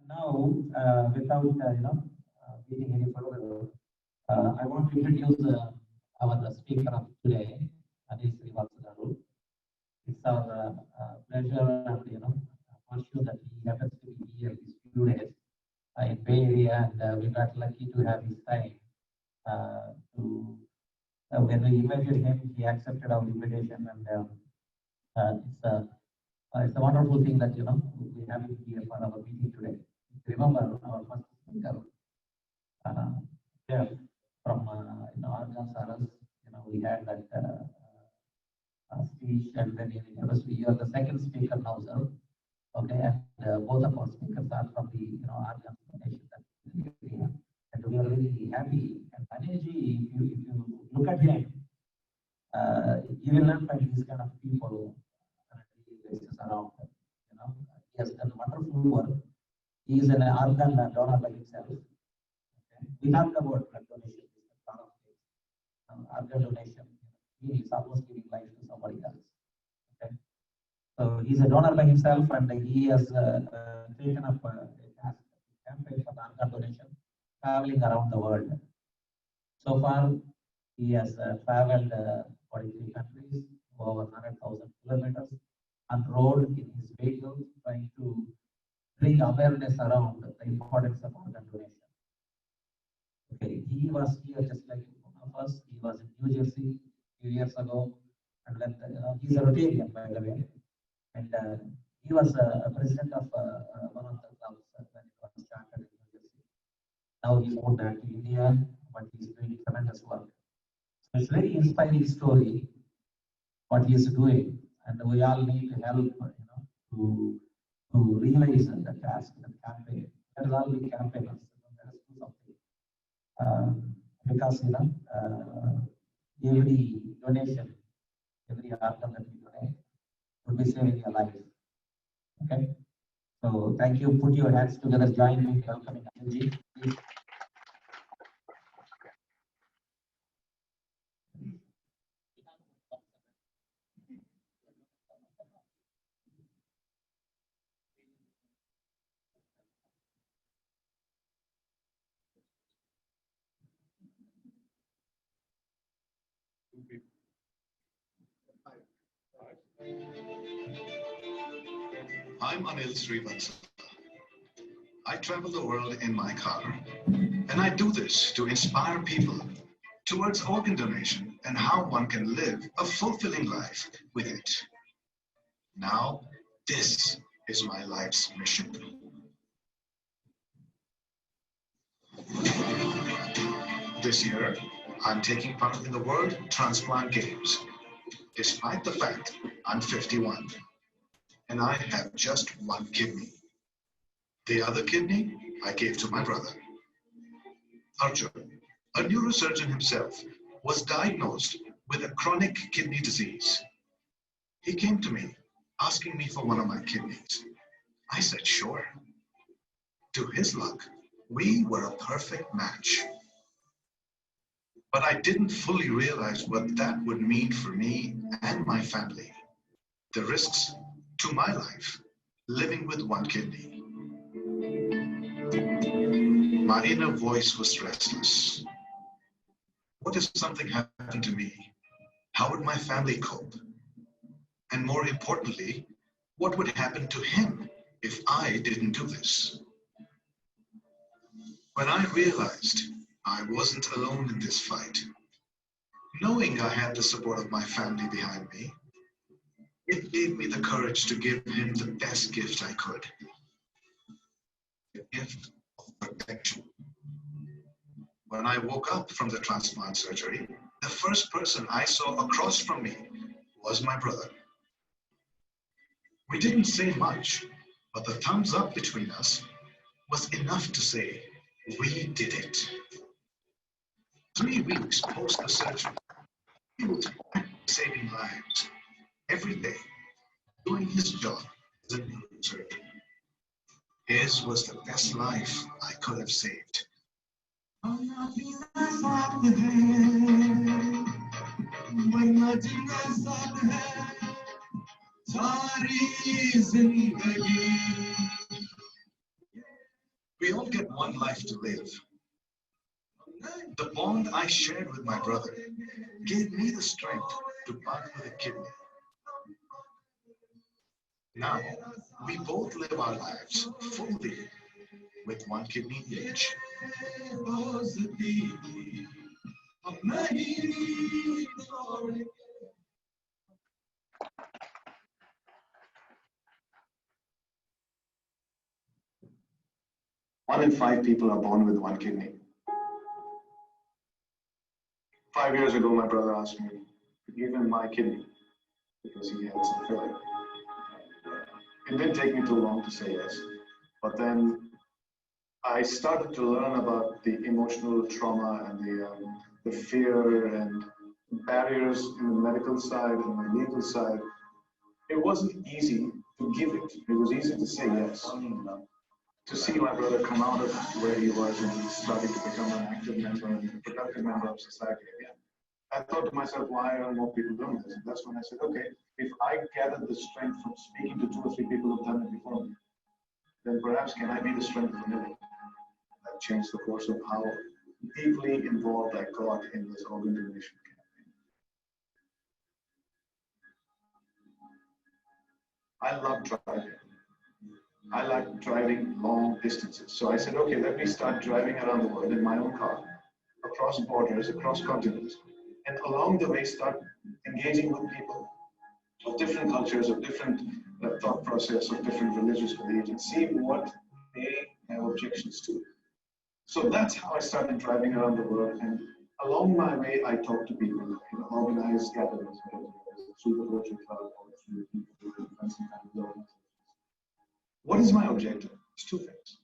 Now, without beating any further, I want to introduce our speaker of today, Anil Srivatsa. It's our pleasure and fortune that he happens to be here these few days in Bay Area, and we got lucky to have his time. To When we invited him, he accepted our invitation, and it's a wonderful thing that we have him here for our meeting today. Remember our first speaker, Jeff from Andhra. We had that speech, and then you are the second speaker now, sir. Okay, and both of our speakers are from the Argan nation, and we are really happy. And Anilji, if you look at him, you will not find these kind of people around. He has done wonderful work. He is an organ donor by himself. Okay. We talked about blood donation, organ donation. He is almost giving life to somebody else. Okay. So he's a donor by himself, and he has taken up a campaign for organ donation, traveling around the world. So far, he has traveled 43 countries, over 100,000 kilometers, on road in his vehicle, trying to bring awareness around the importance of organ donation. Okay, he was here just like one of us. He was in New Jersey a few years ago, and then he's a Rotarian, by the way, and he was a president of one of the clubs when it was started in New Jersey. Now he moved back to India, but he's doing tremendous work. So it's a very inspiring story what he is doing, and we all need to help, to realize the task, the campaign. Let us all be campaigners. Let us do something. Because every donation, every organ that we donate would be saving your life. Okay. So thank you. Put your hands together. Join me in welcoming Anilji. Please. I'm Anil Srivatsa. I travel the world in my car, and I do this to inspire people towards organ donation and how one can live a fulfilling life with it. Now, this is my life's mission. This year, I'm taking part in the World Transplant Games, despite the fact I'm 51 and I have just one kidney. The other kidney I gave to my brother. Arjun, a neurosurgeon himself, was diagnosed with a chronic kidney disease. He came to me asking me for one of my kidneys. I said, sure. To his luck, we were a perfect match. But I didn't fully realize what that would mean for me and my family. The risks to my life, living with one kidney. My inner voice was restless. What if something happened to me? How would my family cope? And more importantly, what would happen to him if I didn't do this? When I realized I wasn't alone in this fight, knowing I had the support of my family behind me, it gave me the courage to give him the best gift I could. The gift of protection. When I woke up from the transplant surgery, the first person I saw across from me was my brother. We didn't say much, but the thumbs up between us was enough to say, we did it. 3 weeks post the surgery, he was saving lives every day, doing his job as a neurosurgeon. His was the best life I could have saved. one life to live. The bond I shared with my brother gave me the strength to part with a kidney. Now, we both live our lives fully with one kidney each. One in 5 people are born with one kidney. 5 years ago, my brother asked me to give him my kidney because he had some failure. It didn't take me too long to say yes, but then I started to learn about the emotional trauma and the fear and barriers in the medical side and the legal side. It wasn't easy to give it. It was easy to say yes. To see my brother come out of where he was and starting to become an active member and a productive member of society again. I thought to myself, why are more people doing this? And that's when I said, okay, if I gathered the strength from speaking to 2 or 3 people who've done it before me, then perhaps can I be the strength of a million? That changed the course of how deeply involved I got in this organ donation campaign. I love driving. I like driving long distances. So I said, okay, let me start driving around the world in my own car, across borders, across continents, and along the way start engaging with people of different cultures, of different thought process, of different religious beliefs, and see what they have objections to. So that's how I started driving around the world, and along my way, I talked to people in organized gatherings, through the Rotary Club, or through the friends and family organizations. What is my objective? It's 2 things.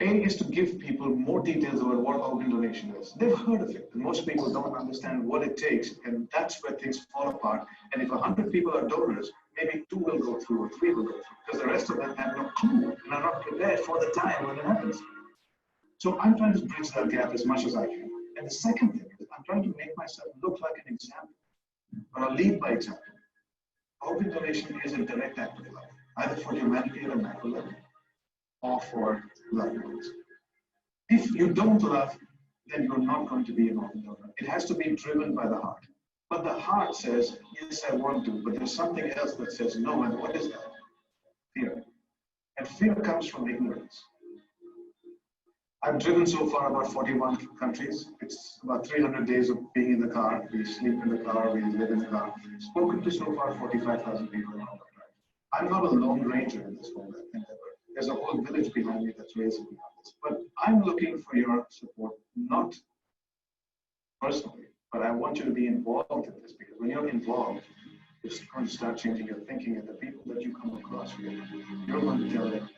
A is to give people more details about what organ donation is. They've heard of it, and most people don't understand what it takes, and that's where things fall apart. And if 100 people are donors, maybe 2 will go through or 3 will go through, because the rest of them have no clue and are not prepared for the time when it happens. So I'm trying to bridge that gap as much as I can. And the second thing is I'm trying to make myself look like an example, or I'll lead by example. Organ donation is a direct act of love, either for humanity at a macro level or for loved ones. If you don't love, then you're not going to be an organ donor. It has to be driven by the heart. But the heart says, yes, I want to, but there's something else that says no, and what is that? Fear. And fear comes from ignorance. I've driven so far about 41 countries. It's about 300 days of being in the car. We sleep in the car, we live in the car. Spoken to so far 45,000 people around the drive. I'm not a lone ranger in this whole endeavor. There's a whole village behind me that's raising me on this. But I'm looking for your support, not personally, but I want you to be involved in this, because when you're involved, it's going to start changing your thinking, and the people that you come across, you're going to tell them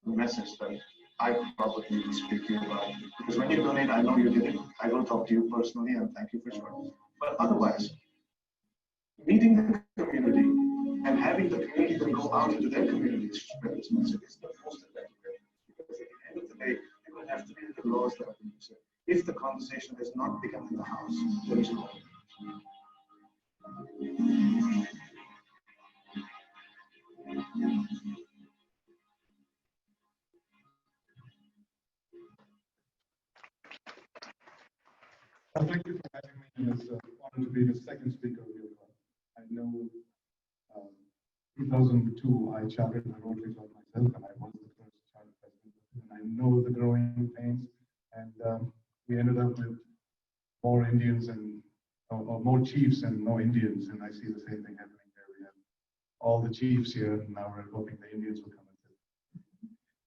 the message that I probably need to speak to you about. Because when you donate, I know you did it. I will talk to you personally, and thank you for sure. But otherwise, meeting the community and having the community then go out into their communities to spread this message is the most effective way. Because at the end of the day, there will have to be the laws that are being said. If the conversation has not become in the house, there is no. Thank you for having me. It's an honor to be the second speaker of your club. I know 2002, I chartered the Rotary Club myself, and I was the first charter president. And I know the growing pains, and we ended up with more Indians and or more chiefs and no Indians, and I see the same thing happening here. We have all the chiefs here, and now we're hoping the Indians will come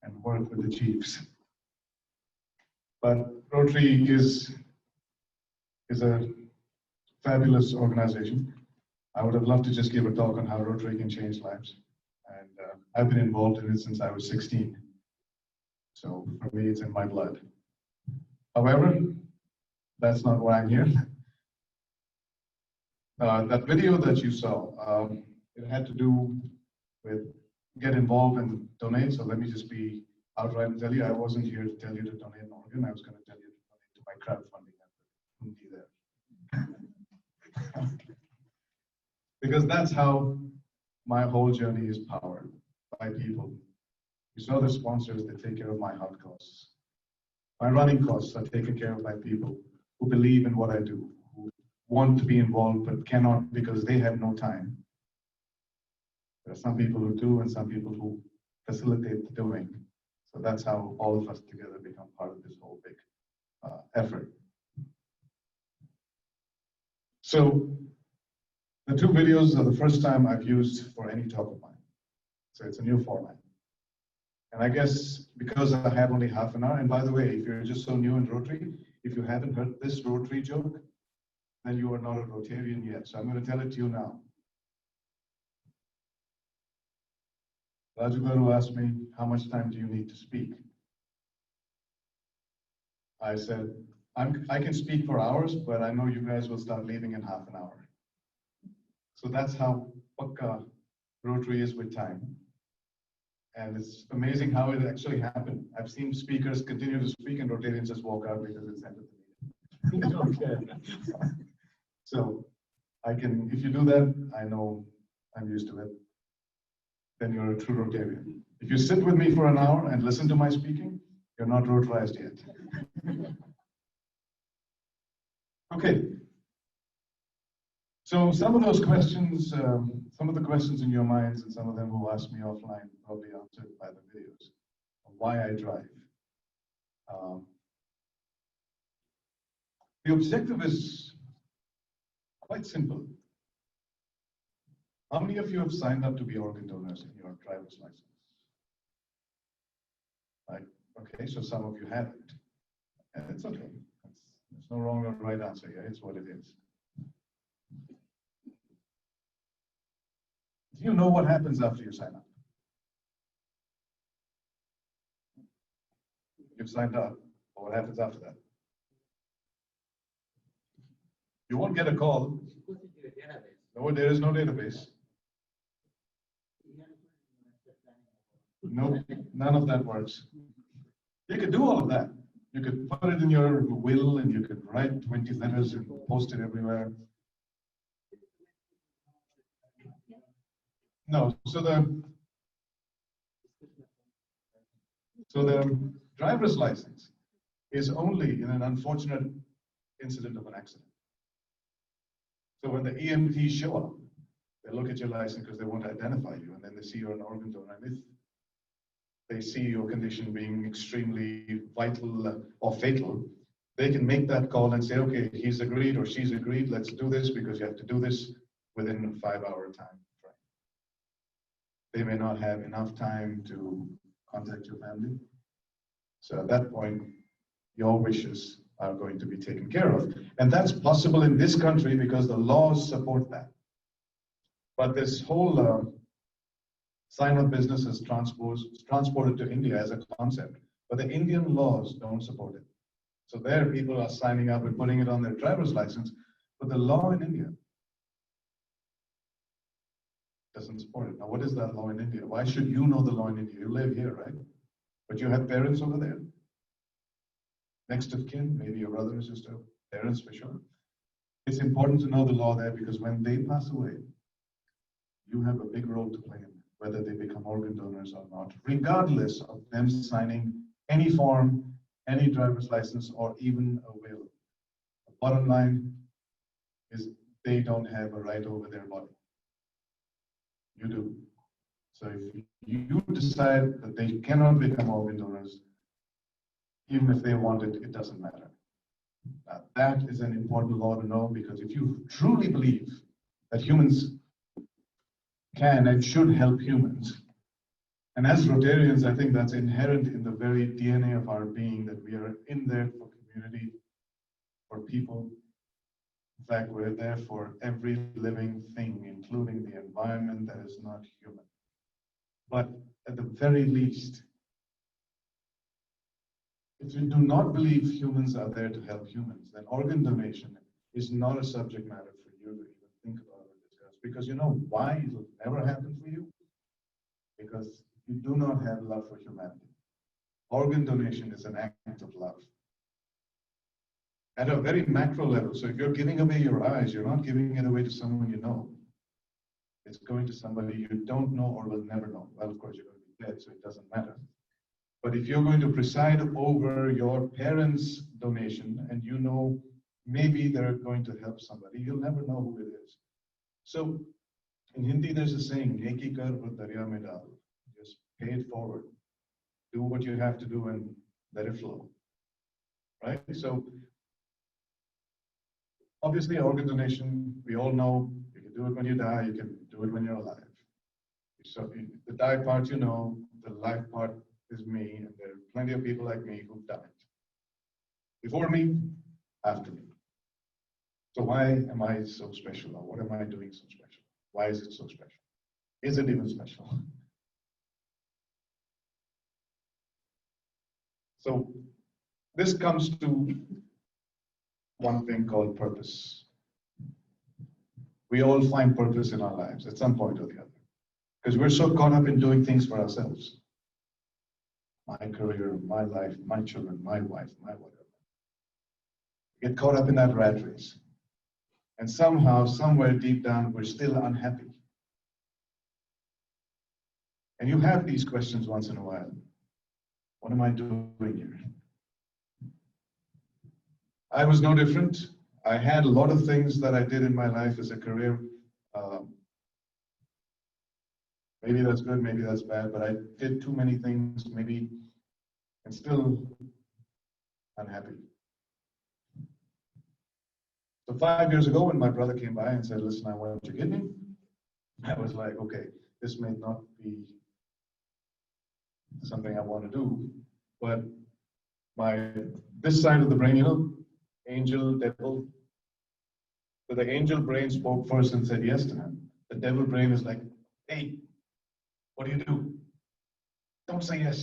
and work with the chiefs. But Rotary is a fabulous organization. I would have loved to just give a talk on how Rotary can change lives. And I've been involved in it since I was 16. So for me, it's in my blood. However, that's not why I'm here. That video that you saw, it had to do with get involved and donate. So let me just be outright and tell you, I wasn't here to tell you to donate an organ. I was going to tell you to donate to my crowdfunding effort. Wouldn't be there. Because that's how my whole journey is powered by people. You saw the sponsors that take care of my hard costs. My running costs are taken care of by people who believe in what I do, who want to be involved but cannot because they have no time. There are some people who do and some people who facilitate the doing. So that's how all of us together become part of this whole big effort. So the two videos are the first time I've used for any talk of mine. So it's a new format. And I guess because I have only half an hour, and by the way, if you're just so new in Rotary, if you haven't heard this Rotary joke, then you are not a Rotarian yet. So I'm going to tell it to you now. Raju Garu asked me, how much time do you need to speak? I said, I can speak for hours, but I know you guys will start leaving in half an hour. So that's how Pakka Rotary is with time. And it's amazing how it actually happened. I've seen speakers continue to speak and Rotarians just walk out because it's end of the meeting. They don't care. So I can, if you do that, I know I'm used to it. Then you're a true Rotarian. If you sit with me for an hour and listen to my speaking, you're not Rotarized yet. Okay. So some of those questions, some of the questions in your minds and some of them who asked me offline probably answered by the videos of why I drive. The objective is quite simple. How many of you have signed up to be organ donors in your driver's license? Right. Okay, so some of you haven't. And it's okay. There's no wrong or right answer here. It's what it is. Do you know what happens after you sign up? You've signed up, but what happens after that? You won't get a call. No, there is no database. No, none of that works. You could do all of that. You could put it in your will and you could write 20 letters and post it everywhere. No, so the driver's license is only in an unfortunate incident of an accident. So when the EMTs show up, they look at your license because they want to identify you, and then they see you're an organ donor. And if they see your condition being extremely vital or fatal, they can make that call and say, okay, he's agreed or she's agreed, let's do this because you have to do this within a 5-hour time frame. They may not have enough time to contact your family. So at that point, your wishes are going to be taken care of. And that's possible in this country because the laws support that. But this whole sign-up business is transported to India as a concept. But the Indian laws don't support it. So there people are signing up and putting it on their driver's license, but the law in India doesn't support it. Now, what is that law in India? Why should you know the law in India? You live here, right? But you have parents over there. Next of kin, maybe your brother or sister, parents for sure. It's important to know the law there because when they pass away, you have a big role to play in whether they become organ donors or not, regardless of them signing any form, any driver's license, or even a will. The bottom line is they don't have a right over their body. You do. So if you decide that they cannot become organ donors, even if they want it, it doesn't matter. Now, that is an important law to know because if you truly believe that humans can and should help humans, and as Rotarians, I think that's inherent in the very DNA of our being, that we are in there for community, for people. In fact, we're there for every living thing, including the environment that is not human. But at the very least, if you do not believe humans are there to help humans, then organ donation is not a subject matter for you to even think about or discuss. Because you know why it will never happen for you? Because you do not have love for humanity. Organ donation is an act of love. At a very macro level, so if you're giving away your eyes, you're not giving it away to someone you know. It's going to somebody you don't know or will never know. Well, of course, you're going to be dead, so it doesn't matter. But if you're going to preside over your parents' donation and you know maybe they're going to help somebody, you'll never know who it is. So in Hindi, there's a saying, "Neki kar aur darya mein dal." Just pay it forward. Do what you have to do and let it flow. Right? So obviously, organ donation, we all know you can do it when you die, you can do it when you're alive. So the die part, you know, the life part is me, and there are plenty of people like me who've done it. Before me, after me. So why am I so special, or what am I doing so special? Why is it so special? Is it even special? So this comes to one thing called purpose. We all find purpose in our lives at some point or the other, because we're so caught up in doing things for ourselves. My career, my life, my children, my wife, my whatever. Get caught up in that rat race. And somehow, somewhere deep down, we're still unhappy. And you have these questions once in a while. What am I doing here? I was no different. I had a lot of things that I did in my life as a career. Maybe that's good, maybe that's bad, but I did too many things, maybe, and still unhappy. So 5 years ago, when my brother came by and said, "Listen, I want your kidney," I was like, okay, this may not be something I want to do, but this side of the brain, you know, angel, devil. So the angel brain spoke first and said yes to him. The devil brain is like, "Hey, what do? Don't say yes."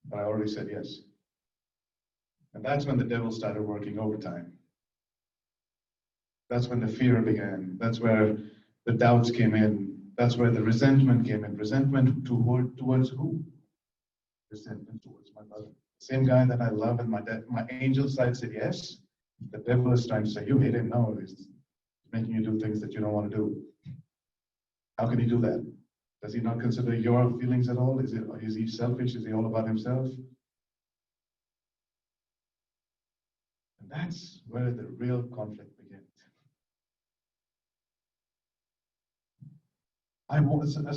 But I already said yes. And that's when the devil started working overtime. That's when the fear began. That's where the doubts came in. That's where the resentment came in. Resentment towards who? Resentment towards my brother. Same guy that I love, and my angel side said yes. The devil is trying to say, "You hate him." No, he's making you do things that you don't want to do. How can he do that? Does he not consider your feelings at all? Is he selfish? Is he all about himself? And that's where the real conflict begins.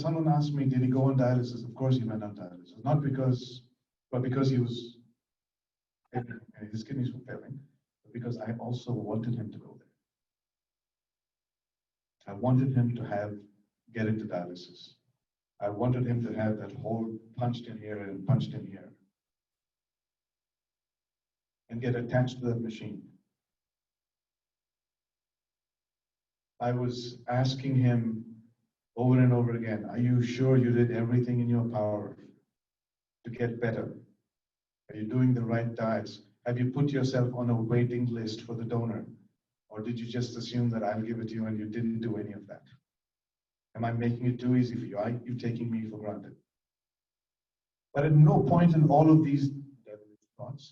Someone asked me, did he go on dialysis? Of course he went on dialysis. Not because he was, his kidneys were failing, but because I also wanted him to go there. I wanted him to get into dialysis. I wanted him to have that hole punched in here and punched in here, and get attached to that machine. I was asking him over and over again, "Are you sure you did everything in your power to get better? Are you doing the right diets? Have you put yourself on a waiting list for the donor? Or did you just assume that I'll give it to you and you didn't do any of that? Am I making it too easy for you? Are you taking me for granted?" But at no point in all of these devilish thoughts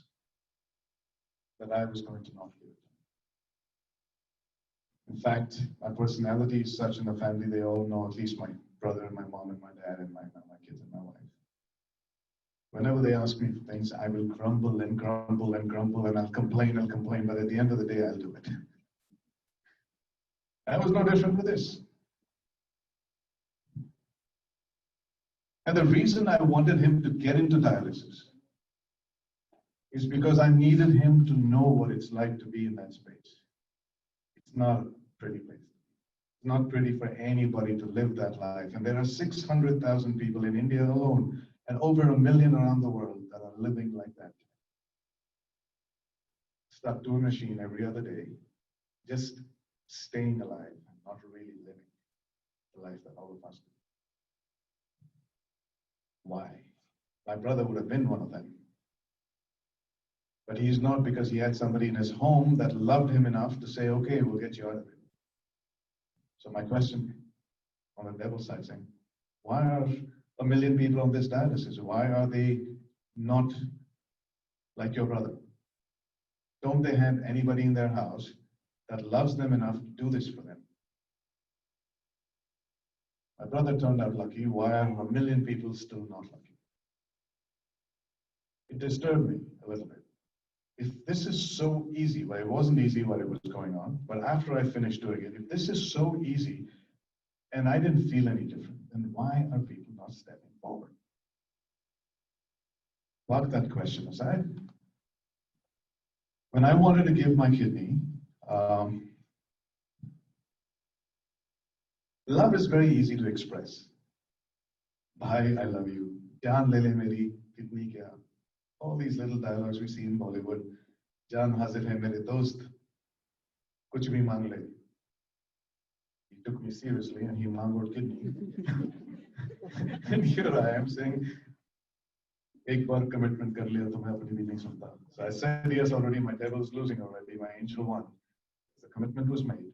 that I was going to not give it. In fact, my personality is such in the family, they all know, at least my brother and my mom and my dad and my kids and my wife. Whenever they ask me for things, I will grumble and grumble and grumble, and I'll complain, but at the end of the day, I'll do it. I was no different with this. And the reason I wanted him to get into dialysis is because I needed him to know what it's like to be in that space. It's not a pretty place. It's not pretty for anybody to live that life. And there are 600,000 people in India alone, and over 1 million around the world that are living like that. Stuck to a machine every other day, just staying alive and not really living the life that all of us do. Why? My brother would have been one of them. But he's not, because he had somebody in his home that loved him enough to say, "Okay, we'll get you out of it." So my question on the devil's side saying, why are 1 million people on this dialysis? Why are they not like your brother? Don't they have anybody in their house that loves them enough to do this for them? My brother turned out lucky. Why are 1 million people still not lucky? it disturbed me a little bit. If this is so easy, well, it wasn't easy while it was going on, but after I finished doing it, if this is so easy and I didn't feel any different, then why are people not stepping forward? Park that question aside. When I wanted to give my kidney, love is very easy to express. Bhai, I love you. Jaan le le meri kidney kya. All these little dialogues we see in Bollywood. Jaan hazir hai mere dost. Kuch bhi mang le. He took me seriously and he mangoed kidney. And here I am saying, एक बार commitment कर लिया तो मैं अपनी भी नहीं सुनता. So I said yes already, my devil's losing already, my angel won. The commitment was made.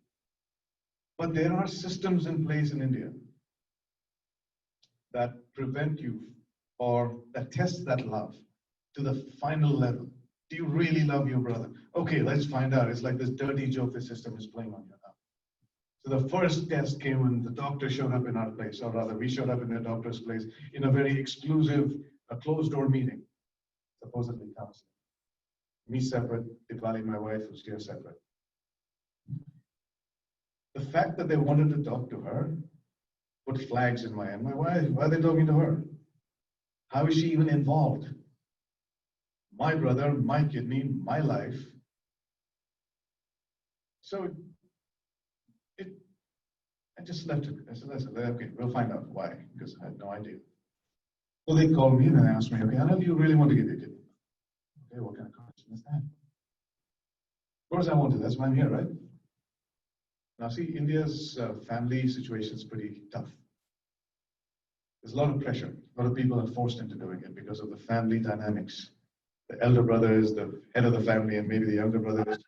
But there are systems in place in India that prevent you or that test that love to the final level. Do you really love your brother? Okay, let's find out. It's like this dirty joke the system is playing on you now. So the first test came when the doctor showed up in our place, or rather we showed up in the doctor's place in a very exclusive, a closed-door meeting, supposedly counseling. Me separate, Diwali, my wife, was here separate. The fact that they wanted to talk to her put flags in my hand. Why are they talking to her? How is she even involved? My brother, my kidney, my life. So I just left it. I said, okay, we'll find out why, because I had no idea. So they called me and they asked me, okay, Anil, do you really want to give your kidney? Okay, what kind of question is that? Of course I want to, that's why I'm here, right? Now see, India's family situation is pretty tough. There's a lot of pressure. A lot of people are forced into doing it because of the family dynamics. The elder brother is the head of the family and maybe the younger brother is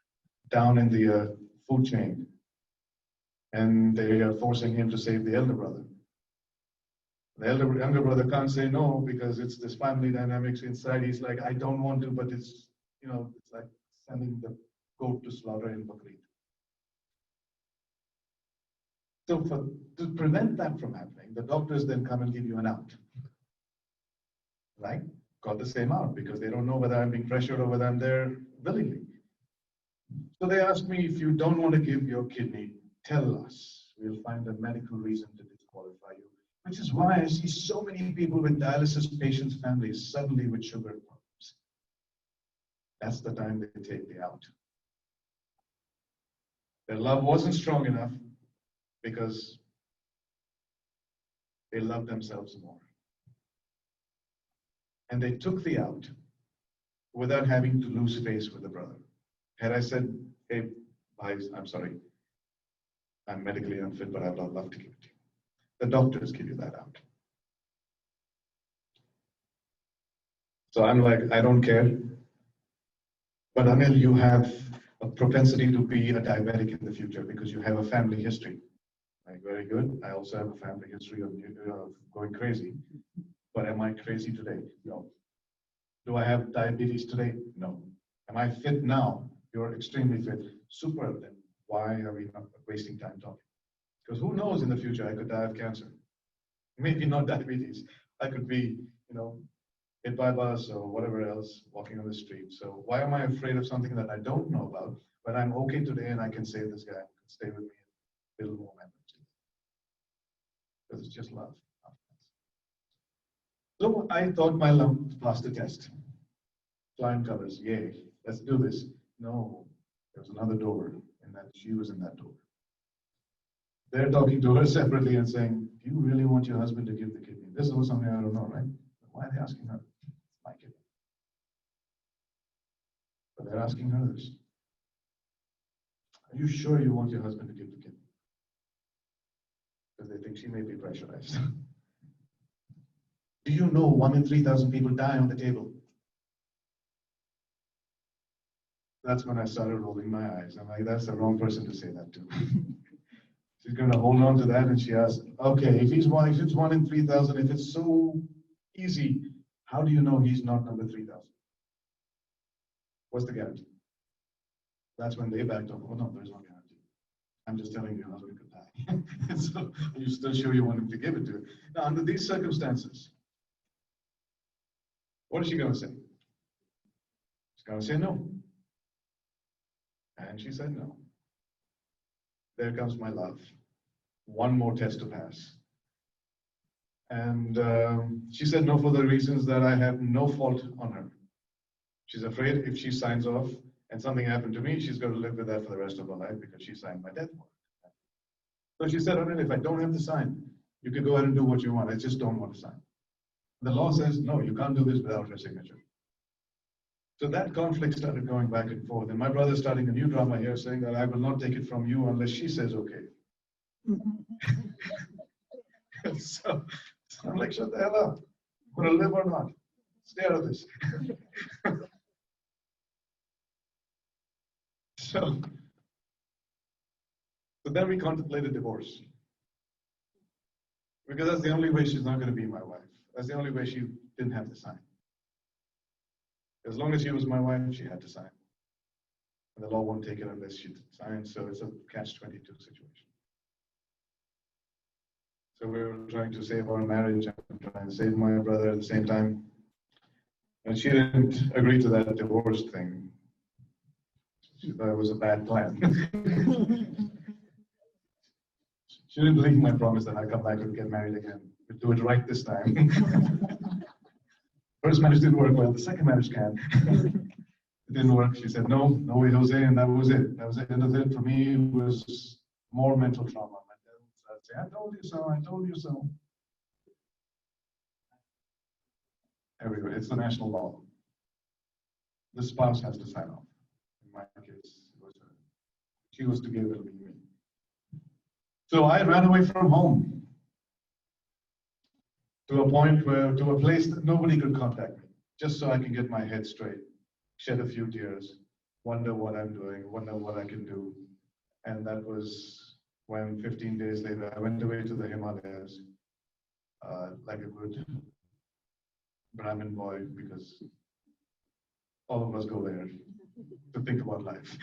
down in the food chain. And they are forcing him to save the elder brother. The younger brother can't say no because it's this family dynamics inside. He's like, I don't want to, but it's, it's like sending the goat to slaughter in Bakrid. So to prevent that from happening, the doctors then come and give you an out. Right? Got the same out because they don't know whether I'm being pressured or whether I'm there willingly. So they asked me, if you don't want to give your kidney, tell us. We'll find a medical reason to disqualify you. Which is why I see so many people with dialysis patients' families suddenly with sugar problems. That's the time they take the out. Their love wasn't strong enough because they love themselves more. And they took the out without having to lose face with the brother. Had I said, hey, I'm sorry, I'm medically unfit, but I'd love to give it to you. The doctors give you that out. So I'm like, I don't care. But Anil, you have a propensity to be a diabetic in the future because you have a family history. Like, very good. I also have a family history of going crazy. But am I crazy today? No. Do I have diabetes today? No. Am I fit now? You're extremely fit. Super. Then why are we not wasting time talking? Because who knows in the future I could die of cancer. Maybe not diabetes. I could be, hit by a bus or whatever else, walking on the street. So why am I afraid of something that I don't know about, but I'm okay today and I can save this guy, can stay with me and build more memories. Because it's just love. So I thought my lump passed the test. Flying colors, yay, let's do this. No, there was another door, and that she was in that door. They're talking to her separately and saying, do you really want your husband to give the kidney? This was something I don't know, right? Why are they asking her? It's my kidney. But they're asking her this. Are you sure you want your husband to give the kidney? Because they think she may be pressurized. Do you know 1 in 3,000 people die on the table? That's when I started rolling my eyes. I'm like, that's the wrong person to say that to. She's going to hold on to that, and she asked, okay, if it's 1 in 3,000, if it's so easy, how do you know he's not number 3,000? What's the guarantee? That's when they backed off. Oh, no, there's no guarantee. I'm just telling you, your husband could die. So are you still sure you want him to give it to her? Now, under these circumstances, what is she going to say? She's going to say no. And she said no. There comes my love. One more test to pass. And she said no for the reasons that I have no fault on her. She's afraid if she signs off and something happened to me, she's going to live with that for the rest of her life because she signed my death warrant. So she said, Anil, if I don't have to sign, you can go ahead and do what you want. I just don't want to sign. The law says, no, you can't do this without her signature. So that conflict started going back and forth. And my brother's starting a new drama here saying that I will not take it from you unless she says okay. So I'm like, shut the hell up. I'm going to live or not. Stay out of this. So then we contemplated divorce. Because that's the only way she's not going to be my wife. That's the only way she didn't have to sign. As long as she was my wife, she had to sign. And the law won't take it unless she signs, so it's a catch-22 situation. So we were trying to save our marriage and trying to save my brother at the same time. And she didn't agree to that divorce thing. She thought it was a bad plan. She didn't believe my promise that I'd come back and get married again. We'd do it right this time. First marriage didn't work well, the second marriage can. It didn't work. She said, no way, Jose, and that was it. That was the end of it. For me, it was more mental trauma. My dad would start saying, I told you so, I told you so. Everywhere, it's the national law. The spouse has to sign off. In my case, it was her. She was to give, it'll be me. So I ran away from home to a point where, to a place that nobody could contact me, just so I can get my head straight, shed a few tears, wonder what I'm doing, wonder what I can do. And that was when 15 days later, I went away to the Himalayas, like a good Brahmin boy, because all of us go there to think about life.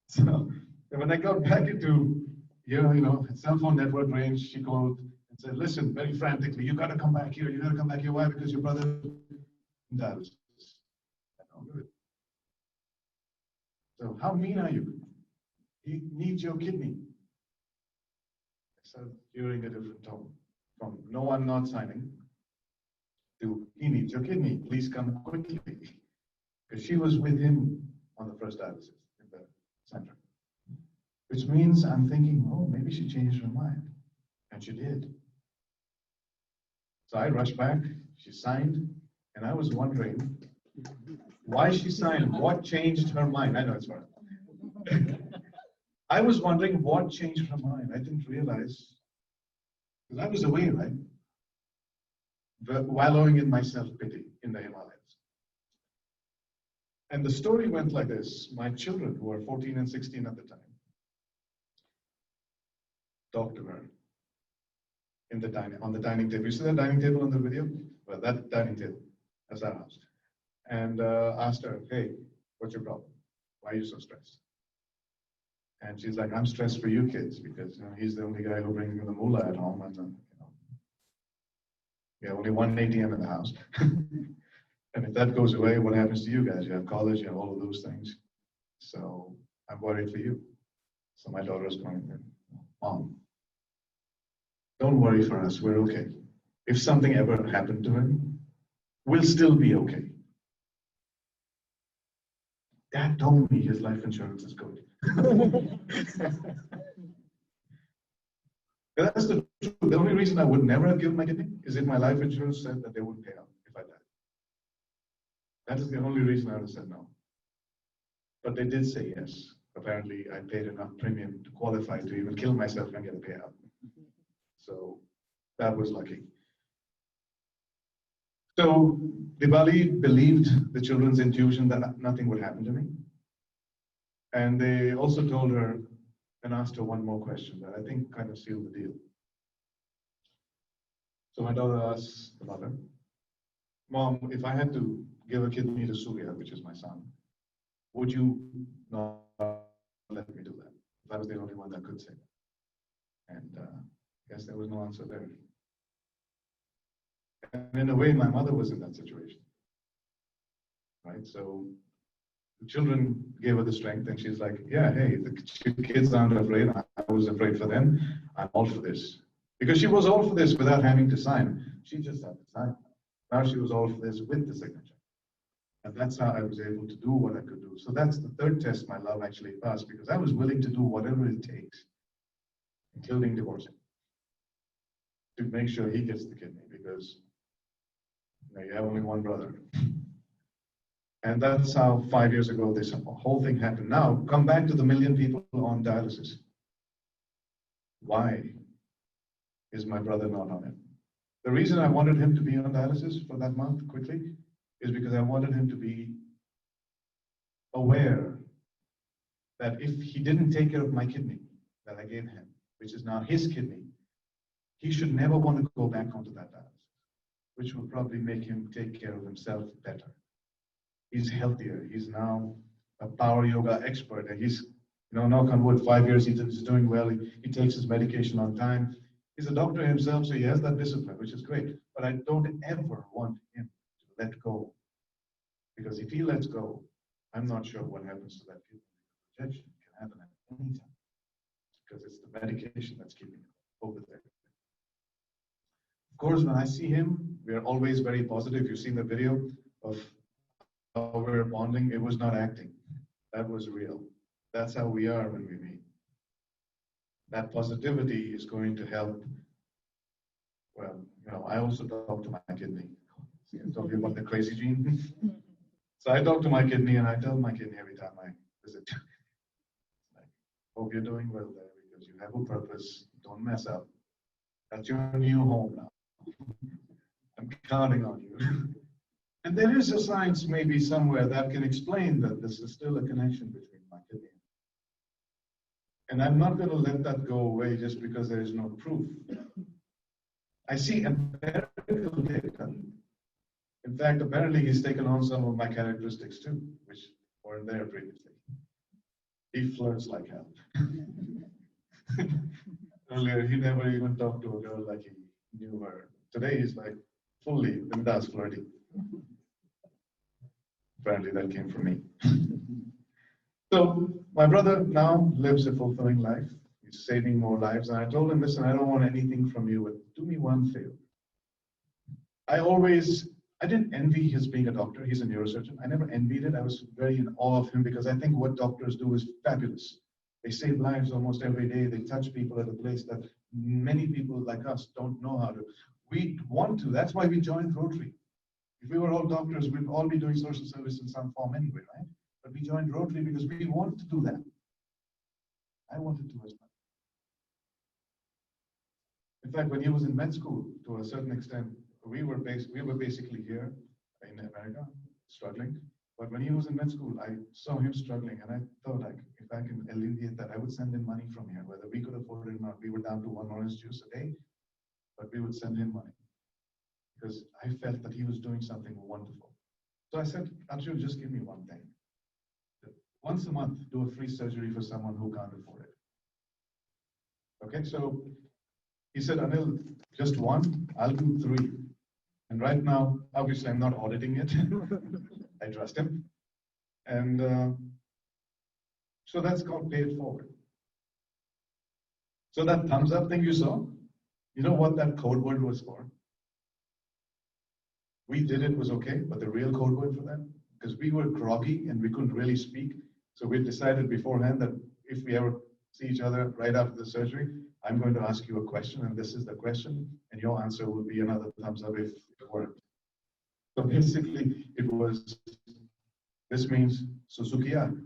So when I got back into cell phone network range, she called and said, listen, very frantically, you got to come back here. You got to come back here. Why? Because your brother died. So how mean are you? He needs your kidney. I said, hearing a different tone from no one not signing to he needs your kidney. Please come quickly. Because she was with him on the first dialysis in the center. Which means I'm thinking, oh, maybe she changed her mind. And she did. So I rushed back, she signed, and I was wondering why she signed, what changed her mind. I know it's hard. I was wondering what changed her mind. I didn't realize, because I was away, right? Wallowing in my self-pity in the Himalayas. And the story went like this. My children, who were 14 and 16 at the time, talked to her on the dining table. You see that dining table on the video? Well, that dining table, that's our house. And asked her, hey, what's your problem? Why are you so stressed? And she's like, I'm stressed for you kids because he's the only guy who brings me the moolah at home. And we have only one ATM in the house. And if that goes away, what happens to you guys? You have college, you have all of those things. So I'm worried for you. So my daughter's going, Mom, don't worry for us, we're okay. If something ever happened to him, we'll still be okay. Dad told me his life insurance is good. That's the truth. The only reason I would never have given my kidney is if my life insurance said that they wouldn't pay out if I died. That is the only reason I would have said no. But they did say yes. Apparently, I paid enough premium to qualify to even kill myself and get a payout. So that was lucky. So Diwali believed the children's intuition that nothing would happen to me. And they also told her and asked her one more question that I think kind of sealed the deal. So my daughter asked the mother, Mom, if I had to give a kidney to Surya, which is my son, would you not let me do that? If I was the only one that could say that. And I guess there was no answer there. And in a way, my mother was in that situation. right? So the children gave her the strength, and she's like, yeah, hey, the kids aren't afraid. I was afraid for them. I'm all for this. Because she was all for this without having to sign. She just had to sign. Now she was all for this with the signature. And that's how I was able to do what I could do. So that's the third test my love actually passed, because I was willing to do whatever it takes, including divorcing, to make sure he gets the kidney, because you have only one brother. And that's how 5 years ago this whole thing happened. Now, come back to the 1 million people on dialysis. Why is my brother not on it? The reason I wanted him to be on dialysis for that month quickly is because I wanted him to be aware that if he didn't take care of my kidney that I gave him, which is now his kidney, he should never want to go back onto that dialysis, which will probably make him take care of himself better. He's healthier. He's now a power yoga expert, and he's, knock on wood, 5 years he's doing well. He takes his medication on time. He's a doctor himself, so he has that discipline, which is great. But I don't ever want him to let go, because if he lets go, I'm not sure what happens to that kidney. Rejection can happen at any time, because it's the medication that's keeping him over there. Of course, when I see him, we are always very positive. You've seen the video of how we're bonding. It was not acting. That was real. That's how we are when we meet. That positivity is going to help. Well, I also talk to my kidney. See, I told you about the crazy gene. So I talk to my kidney, and I tell my kidney every time I visit, like, hope you're doing well there, because you have a purpose. Don't mess up. That's your new home now. I'm counting on you. And there is a science maybe somewhere that can explain that this is still a connection between my kidney. And I'm not going to let that go away just because there is no proof. I see empirical data. In fact, apparently he's taken on some of my characteristics too, which weren't there previously. He flirts like hell. Earlier, he never even talked to a girl like he knew her. Today, he's like fully bindas flirty. Apparently, that came from me. So, my brother now lives a fulfilling life. He's saving more lives. And I told him, listen, I don't want anything from you, but do me one favor. I didn't envy his being a doctor. He's a neurosurgeon. I never envied it. I was very in awe of him, because I think what doctors do is fabulous. They save lives almost every day. They touch people at a place that many people like us don't know how to. We want to. That's why we joined Rotary. If we were all doctors, we'd all be doing social service in some form anyway, right? But we joined Rotary because we want to do that. I wanted to as well. In fact, when he was in med school, to a certain extent, we were basically here in America, struggling. But when he was in med school, I saw him struggling, and I thought, like, if I can alleviate that, I would send him money from here, whether we could afford it or not. We were down to 1 orange juice a day, but we would send him money, because I felt that he was doing something wonderful. So I said, Arjun, just give me one thing. Once a month, do a free surgery for someone who can't afford it. Okay, so he said, Anil, just one, I'll do 3. And right now, obviously, I'm not auditing it. I trust him. And so that's called pay it forward. So that thumbs up thing you saw, you know what that code word was for? We did it was okay, but the real code word for that, because we were groggy and we couldn't really speak. So we decided beforehand that if we ever see each other right after the surgery, I'm going to ask you a question, and this is the question, and your answer will be another thumbs up if it worked. So basically, it was, this means Suzukiya.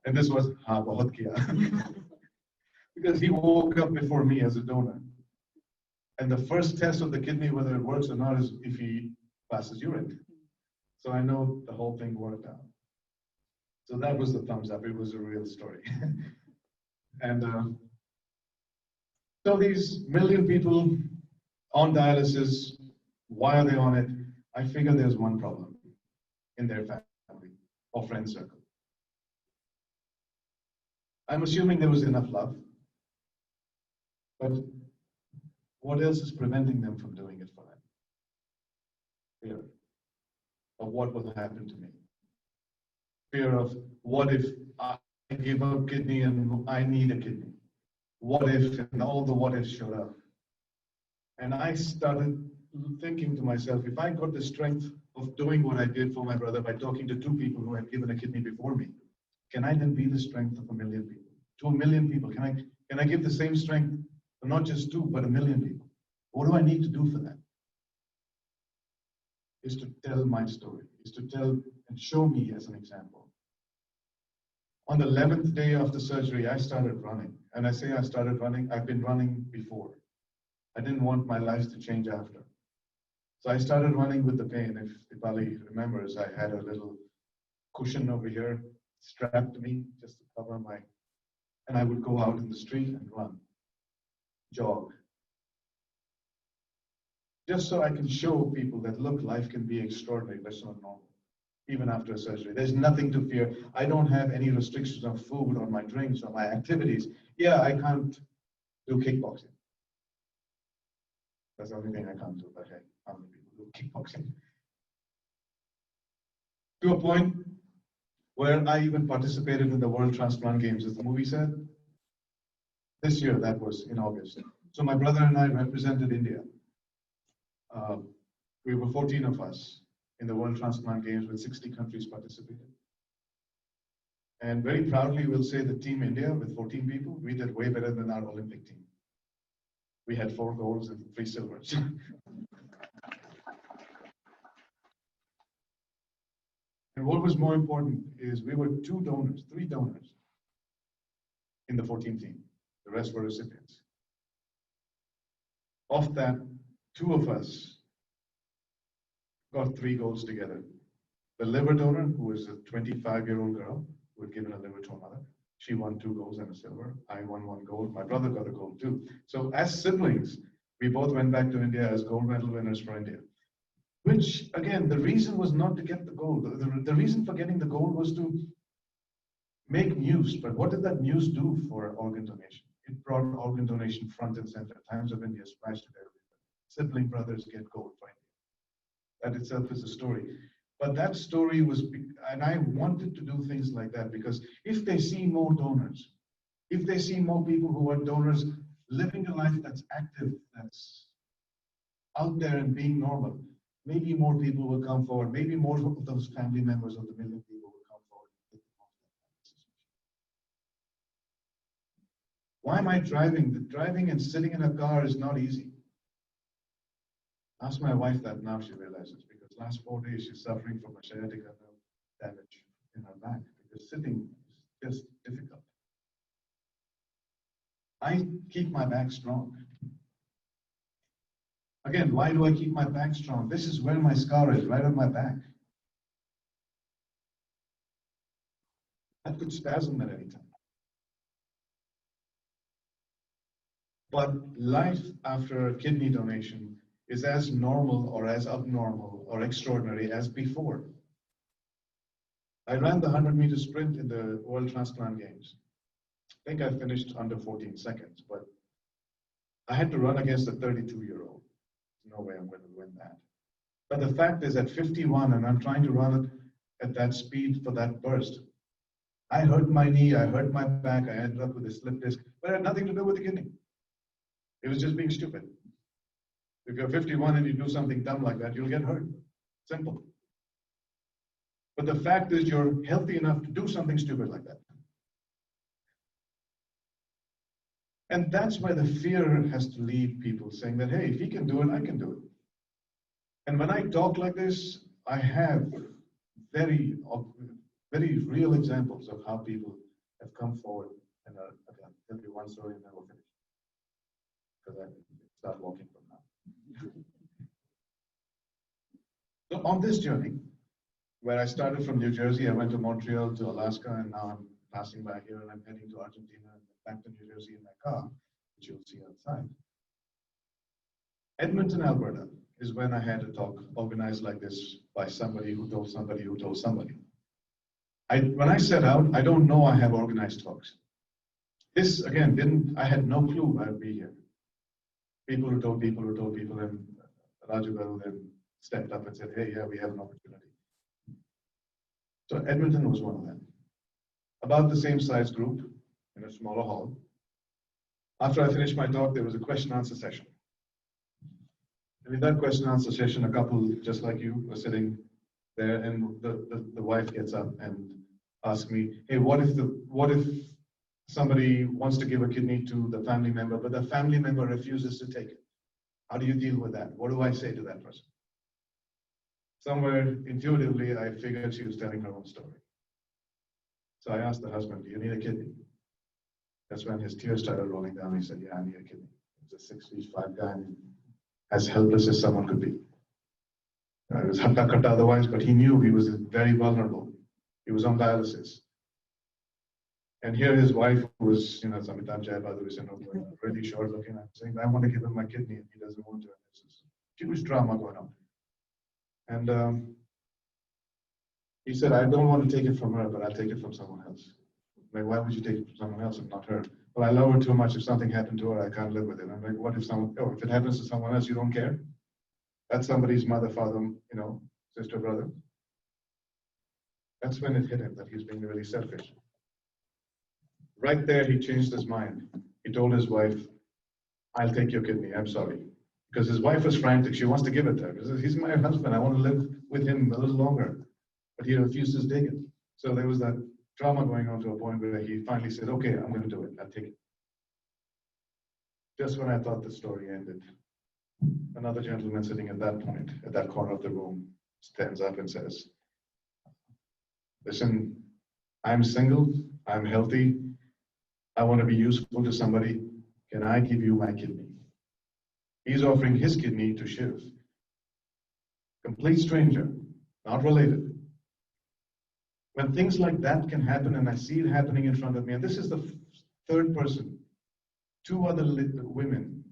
And this was Ha Bahut Kiya. Because he woke up before me as a donor. And the first test of the kidney, whether it works or not, is if he passes urine. So I know the whole thing worked out. So that was the thumbs up. It was a real story. And so these 1 million people on dialysis, why are they on it? I figure there's one problem in their family or friend circle. I'm assuming there was enough love, but what else is preventing them from doing it for them? Fear. of what will happen to me. Fear of what if I give up kidney and I need a kidney? What if, and all the what ifs showed up. And I started thinking to myself, if I got the strength of doing what I did for my brother by talking to 2 people who had given a kidney before me, can I then be the strength of 1 million people? To 1 million people, can I give the same strength to not just 2, but 1 million people? What do I need to do for that? Is to tell my story, is to tell and show me as an example. On the 11th day after surgery, I started running. And I say I started running, I've been running before. I didn't want my life to change after. So I started running with the pain. If Ali remembers, I had a little cushion over here strapped to me just to cover my, and I would go out in the street and run, jog. Just so I can show people that, look, life can be extraordinary, but it's not normal, even after a surgery. There's nothing to fear. I don't have any restrictions on food, on my drinks, on my activities. Yeah, I can't do kickboxing. That's the only thing I can't do, but hey, how many people do kickboxing? To a point where I even participated in the World Transplant Games, as the movie said. This year, that was in August. So my brother and I represented India. We were 14 of us in the World Transplant Games with 60 countries participating. And very proudly, we'll say that Team India, with 14 people, we did way better than our Olympic team. We had 4 golds and 3 silvers. And what was more important is we were 3 donors in the 14 team. The rest were recipients. Of that, 2 of us got 3 golds together. The liver donor, who was a 25-year-old girl who had given a liver to her mother, she won 2 golds and a silver. I won 1 gold. My brother got a gold too. So as siblings, we both went back to India as gold medal winners for India. Which, again, the reason was not to get the gold. The reason for getting the gold was to make news. But what did that news do for organ donation? It brought organ donation front and center. Times of India splashed it everywhere. Sibling brothers get gold for India. That itself is a story. But that story was, and I wanted to do things like that because if they see more donors, if they see more people who are donors living a life that's active, that's out there and being normal, maybe more people will come forward. Maybe more of those family members of the 1 million people will come forward. Why am I driving? The driving and sitting in a car is not easy. Ask my wife that now, she realizes, because last 4 days she's suffering from a sciatica nerve damage in her back because sitting is just difficult. I keep my back strong. Again, why do I keep my back strong? This is where my scar is, right on my back. That could spasm at any time. But life after a kidney donation is as normal or as abnormal or extraordinary as before. I ran the 100-meter sprint in the World Transplant Games. I think I finished under 14 seconds, but I had to run against a 32-year-old. There's no way I'm going to win that. But the fact is, at 51, and I'm trying to run it at that speed for that burst, I hurt my knee, I hurt my back, I ended up with a slip disc, but it had nothing to do with the kidney. It was just being stupid. If you're 51 and you do something dumb like that, you'll get hurt. Simple. But the fact is, you're healthy enough to do something stupid like that. And that's why the fear has to lead people saying that, hey, if he can do it, I can do it. And when I talk like this, I have very real examples of how people have come forward. And I'll tell you one story and then we'll finish. Because I start walking from now. So on this journey, where I started from New Jersey, I went to Montreal, to Alaska, and now I'm passing by here and I'm heading to Argentina and back to New Jersey in my car, which you'll see outside. Edmonton, Alberta is when I had a talk organized like this by somebody who told somebody who told somebody. When I set out, I don't know I have organized talks. This, again, I had no clue I'd be here. People who told people, and Raju Garu then stepped up and said, hey, yeah, we have an opportunity. So Edmonton was one of them. About the same size group in a smaller hall. After I finished my talk, there was a question answer session. And in that question answer session, a couple just like you were sitting there, and the wife gets up and asks me, hey, what if somebody wants to give a kidney to the family member, but the family member refuses to take it? How do you deal with that? What do I say to that person? Somewhere intuitively, I figured she was telling her own story. So I asked the husband, do you need a kidney? That's when his tears started rolling down. He said, yeah, I need a kidney. He was a 6'5" guy, as helpless as someone could be. He was hatta otherwise, but he knew he was very vulnerable. He was on dialysis. And here his wife was, Amitabh Jayabhadur, really short looking, saying, I want to give him my kidney, and he doesn't want to. And there's this huge drama going on. And he said, I don't want to take it from her, but I'll take it from someone else. Like, why would you take it from someone else and not her? Well, I love her too much. If something happened to her, I can't live with it. I'm like, what if if it happens to someone else, you don't care? That's somebody's mother, father, sister, brother. That's when it hit him that he's being really selfish. Right there, he changed his mind. He told his wife, I'll take your kidney, I'm sorry. Because his wife was frantic. She wants to give it to him. He says, he's my husband. I want to live with him a little longer. But he refused to take it. So there was that drama going on to a point where he finally said, okay, I'm going to do it. I'll take it. Just when I thought the story ended, another gentleman sitting at that point, at that corner of the room, stands up and says, listen, I'm single, I'm healthy, I want to be useful to somebody. Can I give you my kidney? He's offering his kidney to Shiv. Complete stranger, not related. When things like that can happen, and I see it happening in front of me, and this is the third person, two women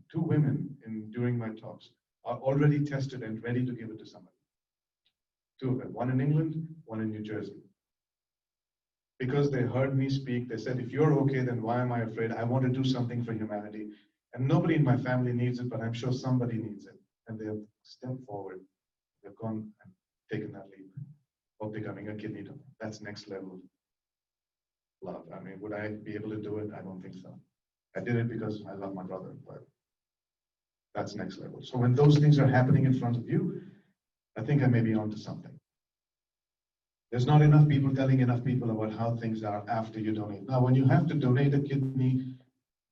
during my talks are already tested and ready to give it to somebody. Two of them, one in England, one in New Jersey. Because they heard me speak, they said, if you're okay, then why am I afraid? I want to do something for humanity. And nobody in my family needs it, but I'm sure somebody needs it. And they have stepped forward. They've gone and taken that leap of becoming a kidney donor. That's next level love. I mean, would I be able to do it? I don't think so. I did it because I love my brother, but that's next level. So when those things are happening in front of you, I think I may be onto something. There's not enough people telling enough people about how things are after you donate. Now, when you have to donate a kidney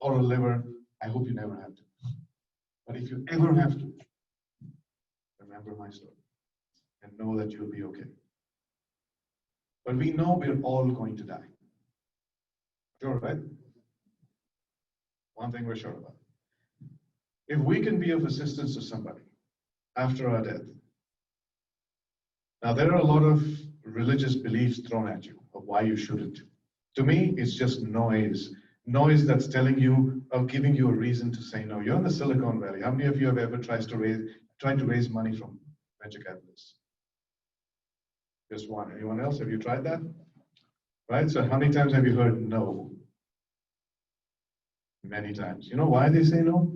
or a liver, I hope you never have to. But if you ever have to, remember my story and know that you'll be okay. But we know we're all going to die. Sure, right? One thing we're sure about. If we can be of assistance to somebody after our death, now there are a lot of religious beliefs thrown at you of why you shouldn't. To me, it's just noise. Noise that's telling you or giving you a reason to say no. You're in the Silicon Valley. How many of you have ever tried to raise money from venture capitalists? Just one. Anyone else? Have you tried that? Right? So how many times have you heard no? Many times. You know why they say no?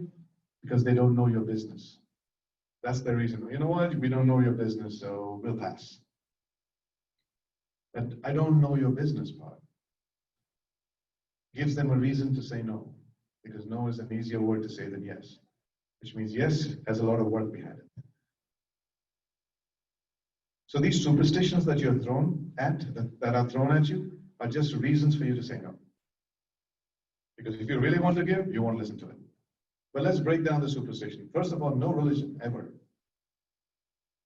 Because they don't know your business. That's the reason. You know what? We don't know your business, so we'll pass. But I don't know your business part. Gives them a reason to say no, because no is an easier word to say than yes, which means yes has a lot of work behind it. So these superstitions that you're thrown at, that are thrown at you, are just reasons for you to say no. Because if you really want to give, you won't listen to it. But let's break down the superstition. First of all, no religion ever,